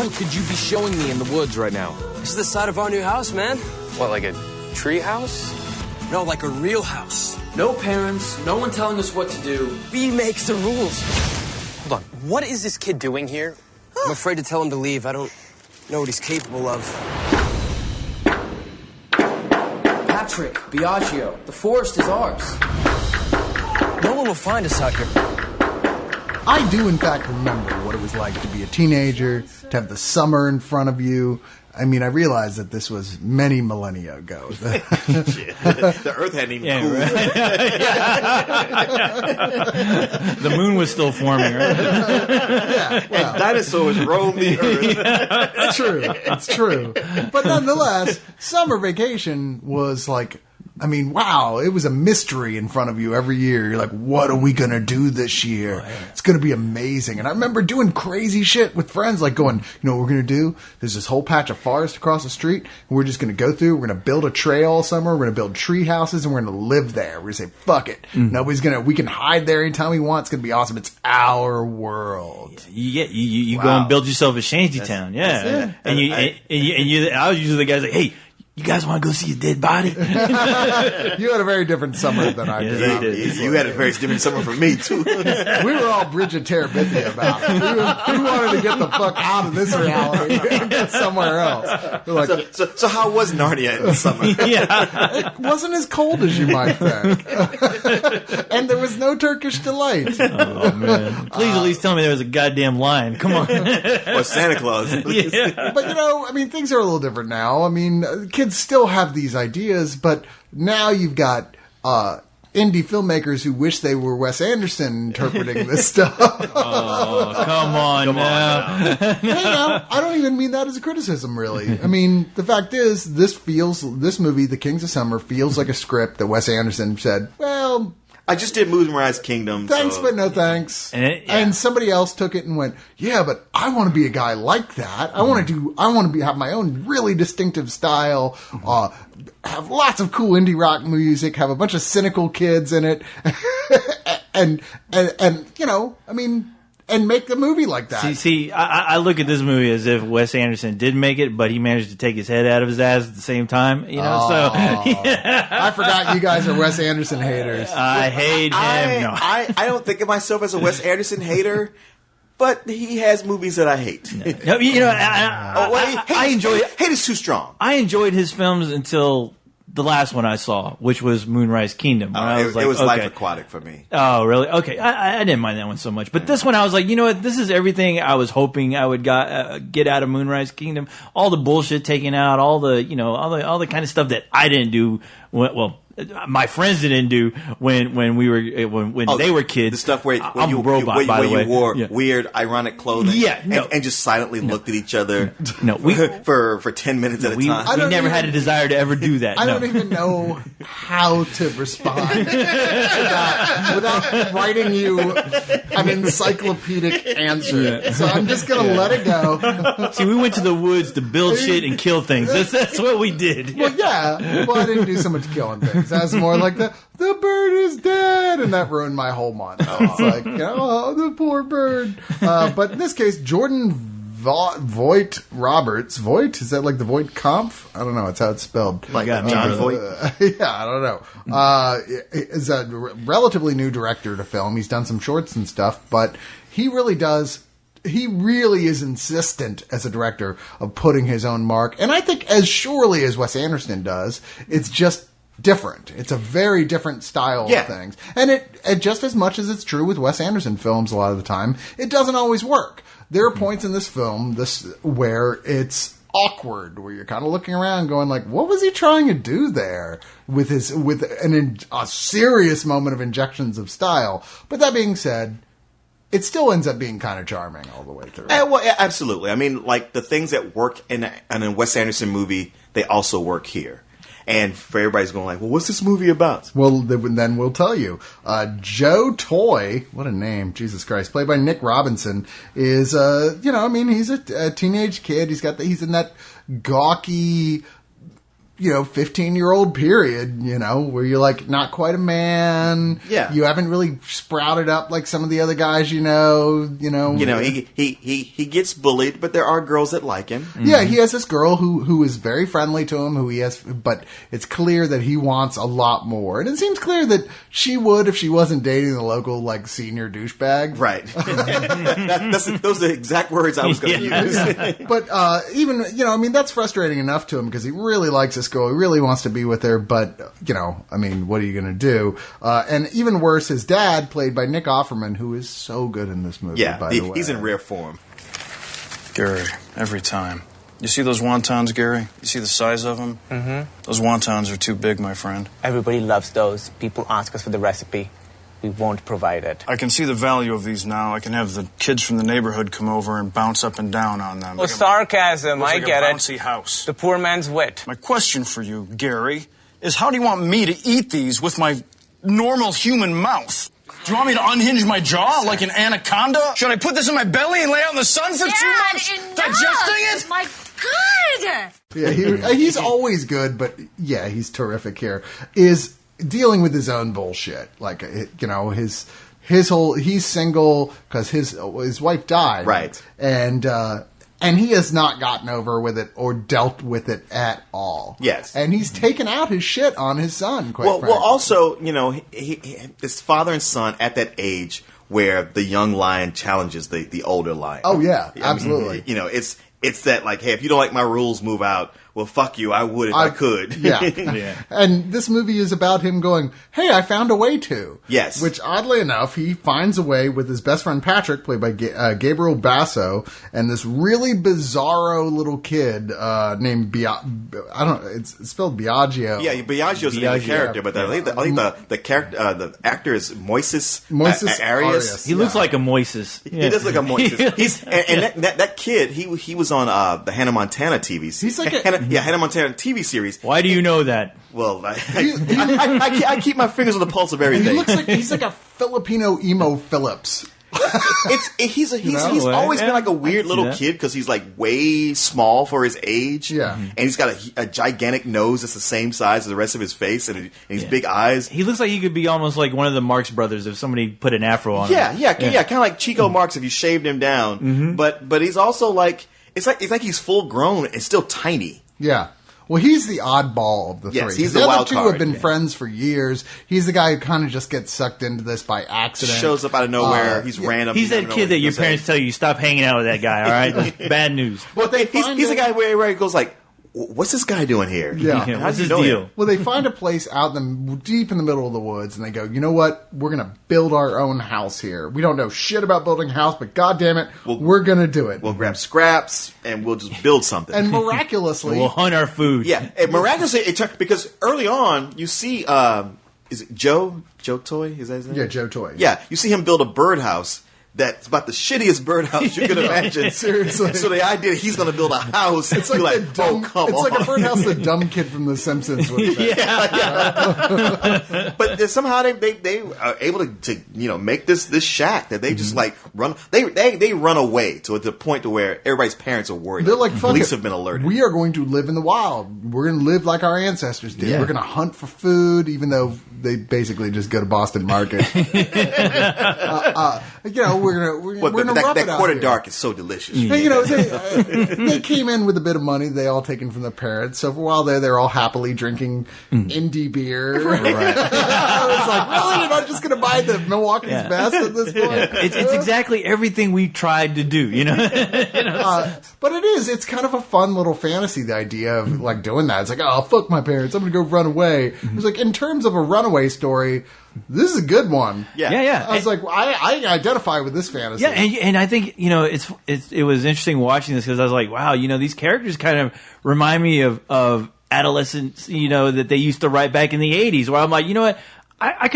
What could you be showing me in the woods right now? This is the side of our new house, man. What, like a tree house? No, like a real house. No parents, no one telling us what to do. We make the rules. Hold on. What is this kid doing here? I'm afraid to tell him to leave. I don't know what he's capable of. Patrick, Biagio, the forest is ours. No one will find us out here. I do, in fact, remember what it was like to be a teenager, to have the summer in front of you. I mean, I realized that this was many millennia ago. The Earth hadn't even cooled. Right. The moon was still forming, right? Yeah, well, And dinosaurs roamed the Earth. it's true. It's true. But nonetheless, summer vacation was like, I mean, wow, it was a mystery in front of you every year. You're like, what are we going to do this year? Oh, yeah. It's going to be amazing. And I remember doing crazy shit with friends, like going, you know what we're going to do? There's this whole patch of forest across the street, and we're just going to go through. We're going to build a trail all summer. We're going to build tree houses, and we're going to live there. We're going to say, fuck it. Nobody's going to, we can hide there anytime we want. It's going to be awesome. It's our world. You go and build yourself a shantytown. Yeah. And I was usually the guys like, hey, you guys want to go see a dead body? You had a very different summer than I did. You had a very different summer from me, too. We were all Bridget Terabithia about it. We wanted to get the fuck out of this reality and get somewhere else. We're like, So how was Narnia in the summer? It wasn't as cold as you might think. And there was no Turkish delight. Oh, man. Please at least tell me there was a goddamn lion. Come on. Or Santa Claus. Yeah. But, you know, I mean, things are a little different now. I mean, kids still have these ideas, but now you've got indie filmmakers who wish they were Wes Anderson interpreting this stuff. Oh, come on now. Hey, now, I don't even mean that as a criticism, really. I mean, the fact is, this movie, The Kings of Summer, feels like a script that Wes Anderson said, well, I just did Moonrise Kingdom. Thanks, but no thanks. And somebody else took it and went, yeah, but I want to be a guy like that. I want to have my own really distinctive style, have lots of cool indie rock music, have a bunch of cynical kids in it, and you know, I mean, and make the movie like that. See, I look at this movie as if Wes Anderson did make it, but he managed to take his head out of his ass at the same time. You know, I forgot you guys are Wes Anderson haters. I hate him. I don't think of myself as a Wes Anderson hater. But he has movies that I hate. No, you know, I enjoy. Hate is too strong. I enjoyed his films until the last one I saw, which was Moonrise Kingdom. It was Life Aquatic for me. Oh, really? Okay. I didn't mind that one so much. But this one, I was like, you know what? This is everything I was hoping I would get out of Moonrise Kingdom. All the bullshit taken out, all the kind of stuff that I didn't do. Well, my friends didn't do when they were kids. The stuff where you wore weird, ironic clothing, and just silently looked at each other. No, for 10 minutes at a time. We never had a desire to ever do that. I don't even know how to respond to that without writing you an encyclopedic answer. Yeah. So I'm just gonna let it go. See, we went to the woods to build shit and kill things. That's what we did. Well, yeah. Well, I didn't do so much killing things. That's more like the bird is dead, and that ruined my whole month. It's like, you know, oh, the poor bird. But in this case, Jordan Vogt-Roberts. Vogt? Is that like the Vogt-Kampf? I don't know. It's how it's spelled. Like John Voight? Yeah, I don't know. Is a relatively new director to film. He's done some shorts and stuff, but he really is insistent as a director of putting his own mark. And I think as surely as Wes Anderson does, it's just different. It's a very different style of things. And it just as much as it's true with Wes Anderson films a lot of the time, it doesn't always work. There are points in this film where it's awkward, where you're kind of looking around going like, what was he trying to do there with a serious moment of injections of style? But that being said, it still ends up being kind of charming all the way through. Well, yeah, absolutely. I mean, like, the things that work in a Wes Anderson movie, they also work here. And for everybody's going like, well, what's this movie about? Well, then we'll tell you. Joe Toy, what a name, Jesus Christ, played by Nick Robinson, is, he's a teenage kid. He's in that gawky, 15-year-old period, where you're like not quite a man. Yeah. You haven't really sprouted up like some of the other guys you know. He gets bullied, but there are girls that like him. Yeah, he has this girl who is very friendly to him, but it's clear that he wants a lot more. And it seems clear that she would if she wasn't dating the local, like, senior douchebag. Right. Those are the exact words I was going to use. But even, that's frustrating enough to him because he really likes this girl. He really wants to be with her, but, what are you going to do? And even worse, his dad, played by Nick Offerman, who is so good in this movie, by the way. He's in rare form. Gary, every time. You see those wontons, Gary? You see the size of them? Mm-hmm. Those wontons are too big, my friend. Everybody loves those. People ask us for the recipe. We won't provide it. I can see the value of these now. I can have the kids from the neighborhood come over and bounce up and down on them. Well, sarcasm, I get it. Bouncy house. The poor man's wit. My question for you, Gary, is how do you want me to eat these with my normal human mouth? Do you want me to unhinge my jaw like an anaconda? Should I put this in my belly and lay out in the sun for 2 months? Digesting it? My God! Yeah, he's always good, but yeah, he's terrific here. Is dealing with his own bullshit. Like, his whole, he's single because his wife died. Right. And he has not gotten over with it or dealt with it at all. Yes. And he's taken out his shit on his son, quite frankly. Well, also, his father and son at that age where the young lion challenges the older lion. Oh, yeah, absolutely. It's that, like, hey, if you don't like my rules, move out. Well, fuck you, I would if I could. Yeah. Yeah. And this movie is about him going, hey, I found a way to. Yes. Which, oddly enough, he finds a way with his best friend Patrick, played by Gabriel Basso, and this really bizarro little kid named it's spelled Biagio. Yeah, Biagio's the name of the character, but I think the character, the actor is Moises Arias. He looks like a Moises. Yeah. He does look like a Moises. and that kid, he was on the Hannah Montana TV series. He's like Hannah Montana TV series. Why do you know that? Well, I keep my fingers on the pulse of everything. He looks like he's like a Filipino emo Phillips. He's always been like a weird little kid because he's like way small for his age. Yeah, and he's got a gigantic nose that's the same size as the rest of his face, and his big eyes. He looks like he could be almost like one of the Marx Brothers if somebody put an afro on him. Yeah, kind of like Chico Marx if you shaved him down. Mm-hmm. But he's also like it's like he's full grown and still tiny. Yeah. Well, he's the oddball of the three. Yes, he's the other wild two card. have been friends for years. He's the guy who kind of just gets sucked into this by accident. Shows up out of nowhere. He's random. He's that kid that your parents tell you stop hanging out with that guy. All right, bad news. But he's the guy where he goes like, what's this guy doing here? Yeah. What's his deal? Well, they find a place out deep in the middle of the woods, and they go, you know what? We're going to build our own house here. We don't know shit about building a house, but goddamn it, we're going to do it. We'll grab scraps, and we'll just build something. And miraculously... we'll hunt our food. Yeah, and miraculously, it turned... Because early on, you see... is it Joe? Joe Toy? Is that his name? Yeah, Joe Toy. Yeah, you see him build a birdhouse that's about the shittiest birdhouse you could imagine. Seriously. So the idea that he's going to build a house, it's like a birdhouse the dumb kid from The Simpsons would have. Yeah. But somehow they are able to make this shack that they just like run. They run away to the point to where everybody's parents are worried. They're like, police have been alerted. We are going to live in the wild. We're going to live like our ancestors did. Yeah. We're going to hunt for food, even though they basically just go to Boston Market. We're gonna rough it out. That quarter here. dark is so delicious. Yeah. They came in with a bit of money they all taken from their parents. So for a while they're all happily drinking indie beer. Right. I was like, really? You're not just going to buy the Milwaukee's best at this point? Yeah. It's exactly everything we tried to do, But it's kind of a fun little fantasy, the idea of like doing that. It's like, oh, fuck my parents. I'm going to go run away. It's like, in terms of a runaway story, this is a good one. Yeah. I was like, I identify with this fantasy. Yeah, and I think it was interesting watching this because I was like, wow, these characters kind of remind me of adolescents, that they used to write back in the '80s. Where I'm like, you know what, I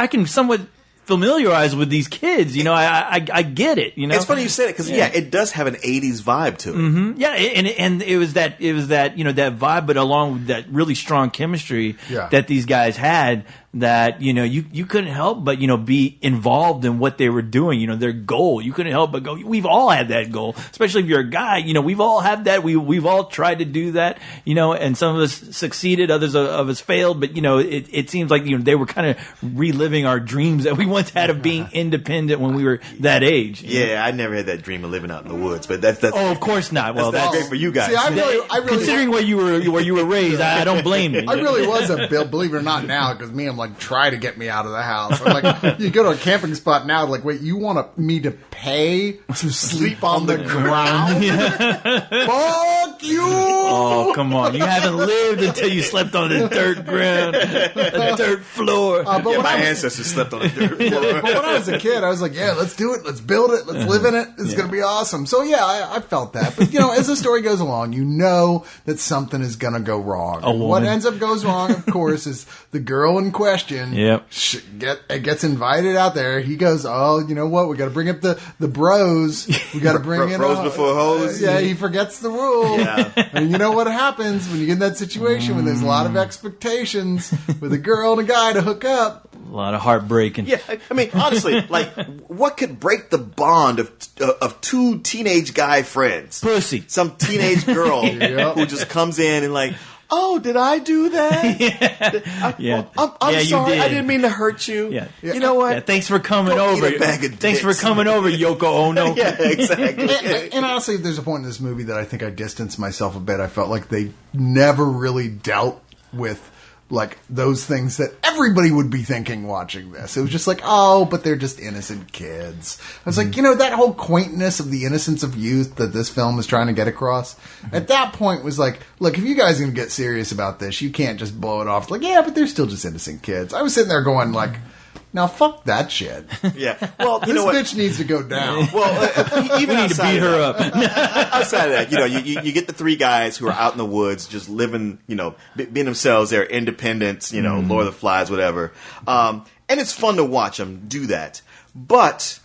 can somewhat familiarize with these kids. I get it. It's funny you said it because it does have an '80s vibe to it. Mm-hmm. Yeah, and it was that that vibe, but along with that really strong chemistry that these guys had. that, you couldn't help but, be involved in what they were doing, their goal. You couldn't help but go, we've all had that goal, especially if you're a guy, we've all had that. We've all tried to do that, and some of us succeeded, others of us failed, but, it seems like, they were kind of reliving our dreams that we once had of being independent when we were that age. Yeah, I never had that dream of living out in the woods, but that's oh, of course not. Well, that's great for you guys. See, I really considering where you were raised, I don't blame you. I really was believe it or not now, because me, I'm like, try to get me out of the house. I'm like, you go to a camping spot now, like, wait, you want me to pay to sleep on the ground? Fuck you! Oh, come on. You haven't lived until you slept on the dirt ground, the dirt floor. My ancestors slept on the dirt floor. But when I was a kid, I was like, yeah, let's do it. Let's build it. Let's live in it. It's going to be awesome. So, yeah, I felt that. But, as the story goes along, you know that something is going to go wrong. What ends up goes wrong, of course, is the girl in question gets invited out there. He goes, oh, you know what? We got to bring up the bros. We got to bring in bros before hoes. Yeah, he forgets the rule. Yeah. And you know what happens when you get in that situation when there's a lot of expectations with a girl and a guy to hook up. A lot of heartbreaking. Yeah, I mean, honestly, like, what could break the bond of two teenage guy friends? Pussy. Some teenage girl who just comes in and like, oh, did I do that? I'm sorry. I didn't mean to hurt you. Yeah. You know what? Yeah, thanks for coming over. Thanks for coming over, Yoko Ono. Yeah, exactly. And honestly, there's a point in this movie that I think I distanced myself a bit. I felt like they never really dealt with like those things that everybody would be thinking watching this. It was just like, oh, but they're just innocent kids. I was like, that whole quaintness of the innocence of youth that this film is trying to get across, at that point was like, look, if you guys are going to get serious about this, you can't just blow it off. Like, yeah, but they're still just innocent kids. I was sitting there going like, now fuck that shit. Yeah. Well, you know what? This bitch needs to go down. Well, even we need to beat her up. Outside of that, you get the three guys who are out in the woods, just living, being themselves. They're independent, Lord of the Flies, whatever. And it's fun to watch them do that. But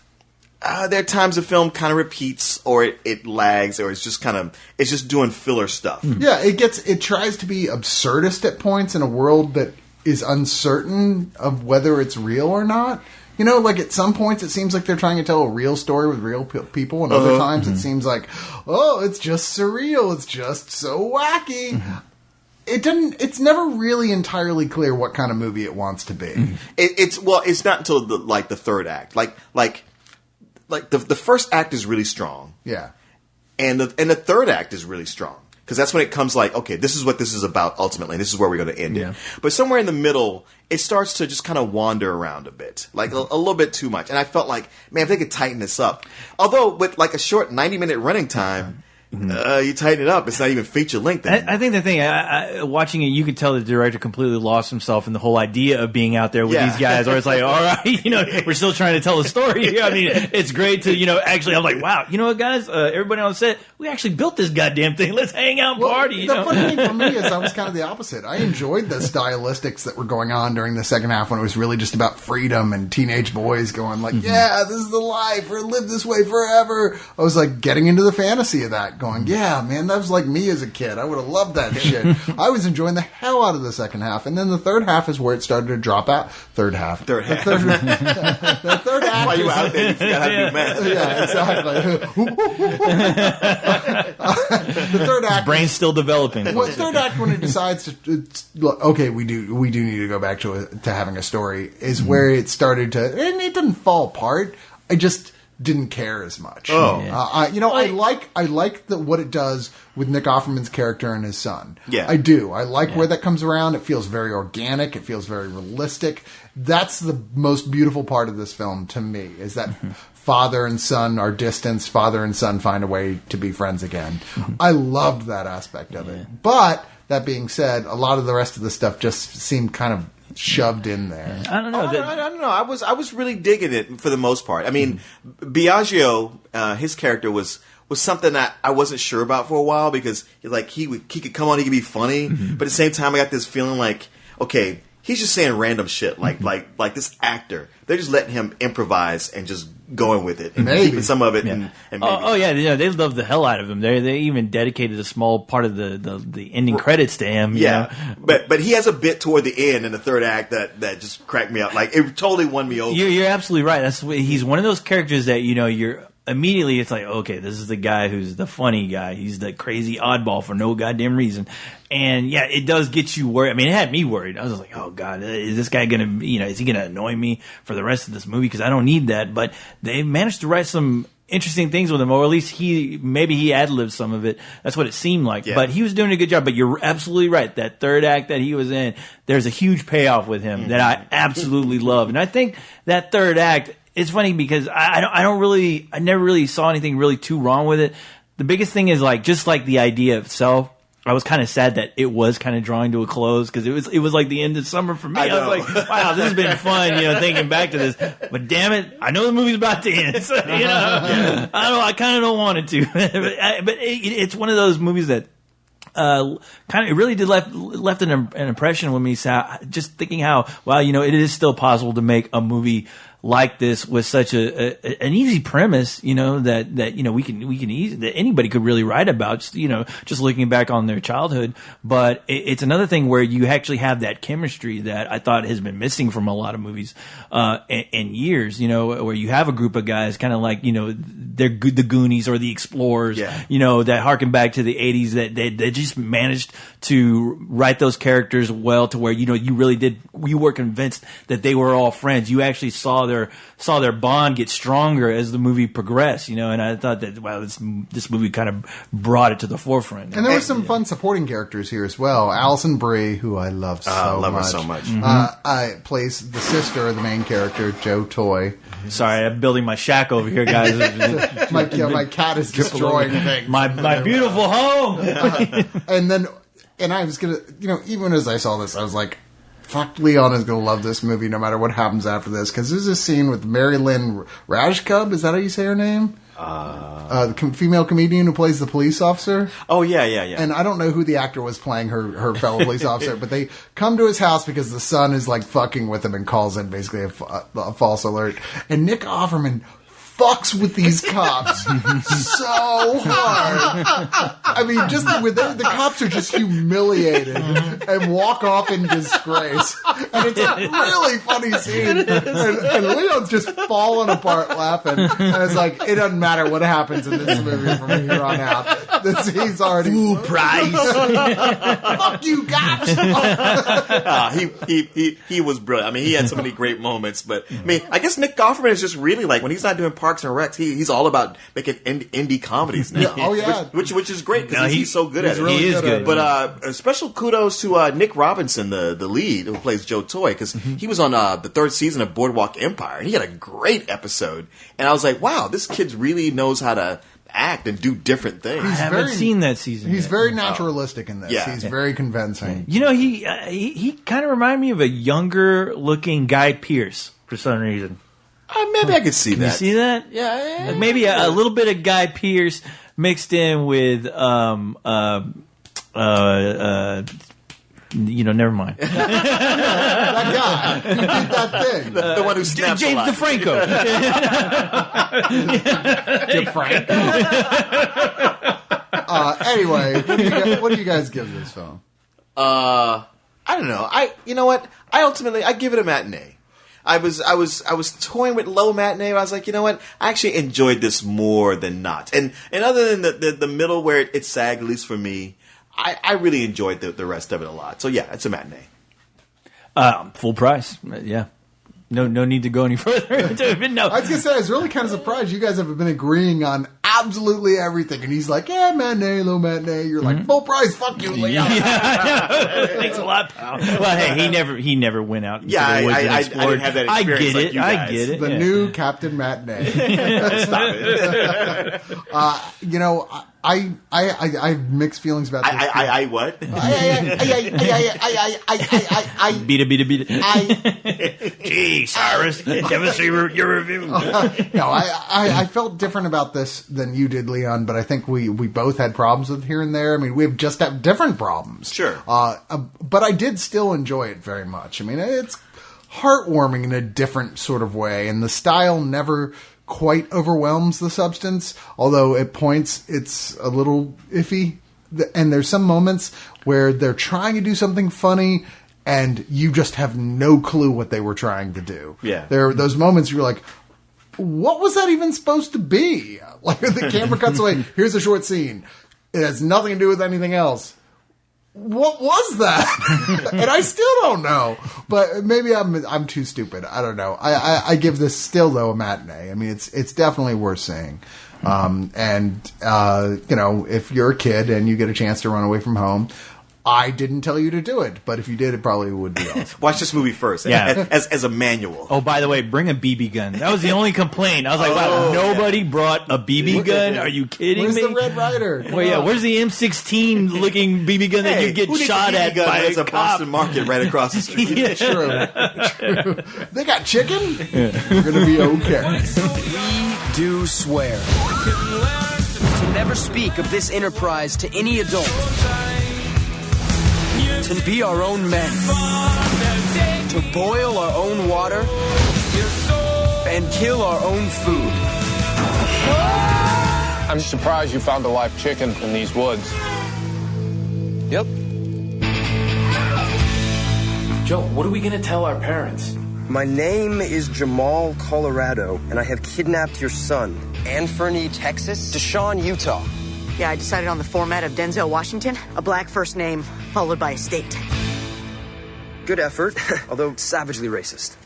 there are times the film kind of repeats, or it lags, or it's just doing filler stuff. Yeah, it tries to be absurdist at points in a world that is uncertain of whether it's real or not. Like at some points it seems like they're trying to tell a real story with real people, and other times it seems like, oh, it's just surreal. It's just so wacky. It's never really entirely clear what kind of movie it wants to be. It's not until the third act. Like the first act is really strong. Yeah. And the third act is really strong. Because that's when it comes like, okay, this is what this is about ultimately, and this is where we're going to end it. But somewhere in the middle, it starts to just kind of wander around a bit, like a little bit too much. And I felt like, man, if they could tighten this up. Although with like a short 90-minute running time, you tighten it up. It's not even feature length anymore. I think the thing, watching it, you could tell the director completely lost himself in the whole idea of being out there with these guys. Or it's like, all right, we're still trying to tell a story here. I mean, it's great to, actually, I'm like, wow, you know what, guys? Everybody on set, we actually built this goddamn thing. Let's hang out and party. The funny thing for me is I was kind of the opposite. I enjoyed the stylistics that were going on during the second half when it was really just about freedom and teenage boys going like, yeah, this is the life. We're live this way forever. I was like getting into the fantasy of that, going, yeah, man, that was like me as a kid. I would have loved that shit. I was enjoying the hell out of the second half. And then the third half is where it started to drop out. Third half. The third act. While you were out there, you forgot how to do math. Yeah, exactly. The third act. His brain's still developing. Well, third act, when it decides to, okay, we do need to go back to having a story, is where it started to, and it didn't fall apart. I just didn't care as much. Oh, I like what it does with Nick Offerman's character and his son. Yeah, I do. I like where that comes around. It feels very organic. It feels very realistic. That's the most beautiful part of this film to me. Is that father and son are distanced. Father and son find a way to be friends again. I loved that aspect of it. But that being said, a lot of the rest of the stuff just seemed kind of shoved in there. I don't know. I don't know. I was really digging it for the most part. I mean, Biagio, his character was something that I wasn't sure about for a while, because he could come on, he could be funny, but at the same time I got this feeling like, okay, he's just saying random shit. Like this actor, they're just letting him improvise and just going with it and keeping some of it. And maybe. They love the hell out of him. They even dedicated a small part of the ending credits to him. You know? But he has a bit toward the end in the third act that just cracked me up. Like it totally won me over. You're absolutely right. He's one of those characters that you're. Immediately, it's like, okay, this is the guy who's the funny guy. He's the crazy oddball for no goddamn reason. And yeah, it does get you worried. I mean, it had me worried. I was like, oh God, is this guy going to, is he going to annoy me for the rest of this movie? Because I don't need that. But they managed to write some interesting things with him, or at least maybe he ad-libbed some of it. That's what it seemed like. Yeah. But he was doing a good job. But you're absolutely right. That third act that he was in, there's a huge payoff with him that I absolutely love. And I think that third act, it's funny because I never really saw anything really too wrong with it. The biggest thing is just the idea itself. I was kind of sad that it was kind of drawing to a close because it was like the end of summer for me. I was like, wow, this has been fun, thinking back to this. But damn it, I know the movie's about to end. So, I kind of don't want it to. but it's one of those movies that it really did left an impression with me. So just thinking how, wow, it is still possible to make a movie like this with such an easy premise, that we can easy, that anybody could really write about, just looking back on their childhood. But it's another thing where you actually have that chemistry that I thought has been missing from a lot of movies, in years, where you have a group of guys kind of like, they're the Goonies or the Explorers, that harken back to the 80s that they just managed to write those characters well to where, you were convinced that they were all friends. You actually saw their bond get stronger as the movie progressed, and I thought that, wow, this movie kind of brought it to the forefront. And there were some fun supporting characters here as well. Alison Brie, who I love so much. I love her so much. Plays the sister of the main character, Joe Toy. Sorry, I'm building my shack over here, guys. my cat is destroying things. My beautiful home. And I was gonna, even as I saw this, I was like, fuck, Leon is going to love this movie no matter what happens after this. Because there's this scene with Mary Lynn Rajkub. Is that how you say her name? The female comedian who plays the police officer. Oh, yeah. And I don't know who the actor was playing her fellow police officer, but they come to his house because the son is fucking with him and calls in basically a false alert. And Nick Offerman fucks with these cops so hard. I mean, just the cops are just humiliated and walk off in disgrace. And it's a really funny scene. And Leon's just falling apart laughing. And it's like, it doesn't matter what happens in this movie from here on out. He's already... Ooh, prize. Fuck you, cops. He was brilliant. I mean, he had so many great moments. But, I mean, I guess Nick Offerman is just really when he's not doing Parks and Recs, he's all about making indie comedies now. Oh yeah, which is great because he's so good at it. Really he is good. But special kudos to Nick Robinson, the lead who plays Joe Toy, because he was on the third season of Boardwalk Empire, and he had a great episode. And I was like, wow, this kid really knows how to act and do different things. I haven't seen that season. He's yet. very naturalistic in this. Yeah. He's very convincing. He kind of reminded me of a younger looking Guy Pearce for some reason. Maybe I could see that. You see that? Yeah. Like maybe a little bit of Guy Pearce mixed in with never mind. That guy who did that thing. The one who snaps James a lot. DeFranco. Anyway, what do you guys give this film? I don't know. You know what? I give it a matinee. I was toying with low matinee. But I was like, you know what? I actually enjoyed this more than not. And other than the middle where it sagged, at least for me, I really enjoyed the rest of it a lot. So yeah, it's a matinee. Full price. Yeah. No need to go any further. No. I was gonna say, I was really kind of surprised you guys have been agreeing on absolutely everything, and he's like, "Yeah, matinee, low matinee." You're like, "Full price, fuck you, Leon." Thanks a lot, pal. Well, hey, he never went out. Yeah, I didn't have that experience. I get it. New Captain Matinee. Stop it. I have mixed feelings about this. I what? Beat it. Gee, Cyrus, give us your review. No, I felt different about this than you did, Leon, but I think we both had problems with here and there. I mean, we just have different problems. Sure. But I did still enjoy it very much. I mean, it's heartwarming in a different sort of way, and the style never quite overwhelms the substance, although at points it's a little iffy. And there's some moments where they're trying to do something funny and you just have no clue what they were trying to do. Yeah. There are those moments you're like, what was that even supposed to be? Like the camera cuts away, here's a short scene. It has nothing to do with anything else. What was that? And I still don't know. But maybe I'm too stupid. I don't know. I give this still though a matinee. I mean, it's definitely worth seeing. If you're a kid and you get a chance to run away from home, I didn't tell you to do it, but if you did, it probably would be awesome. Watch this movie first, Yeah. as a manual. Oh, by the way, bring a BB gun. That was the only complaint. I was like, wow, nobody brought a BB gun? Are you kidding Where's me? the Red Rider? Well, yeah, where's the M16 looking BB gun that you get who needs shot a BB at gun by when it's a a cop? Boston Market right across the street? Yeah. True. They got chicken? You're going to be okay. We do swear to never speak of this enterprise to any adult. To be our own men. To boil our own water. And kill our own food. I'm surprised you found a live chicken in these woods. Yep. Joe, what are we gonna tell our parents? My name is Jamal Colorado, and I have kidnapped your son. Anferny, Texas. Deshaun, Utah. Yeah, I decided on the format of Denzel Washington, a black first name followed by a state. Good effort, although savagely racist.